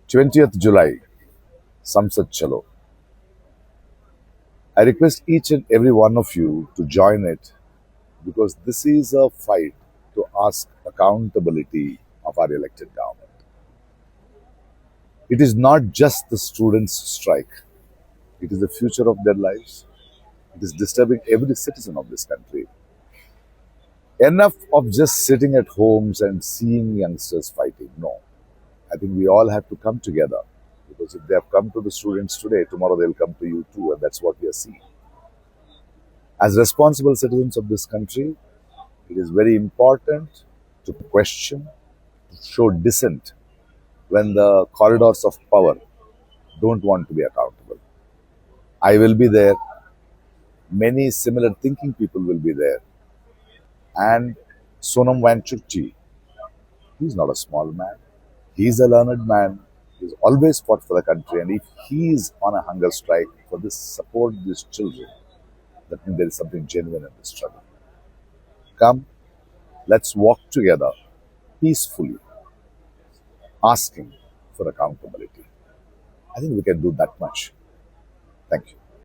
20th July, Sansad Chalo. I request each and every one of you to join it because this is a fight to ask accountability of our elected government. It is not just the students' strike, it is the future of their lives. It is disturbing every citizen of this country. Enough of just sitting at homes and seeing youngsters fighting. No. I think we all have to come together because if they have come to the students today, tomorrow they'll come to you too, and that's what we are seeing. As responsible citizens of this country, it is very important to question, to show dissent when the corridors of power don't want to be accountable. I will be there. Many similar thinking people will be there. And Sonam Vanchukchi, he's not a small man. He's a learned man. He's always fought for the country. And if he's on a hunger strike for this support these children, that means there is something genuine in this struggle. Come, let's walk together peacefully, asking for accountability. I think we can do that much. Thank you.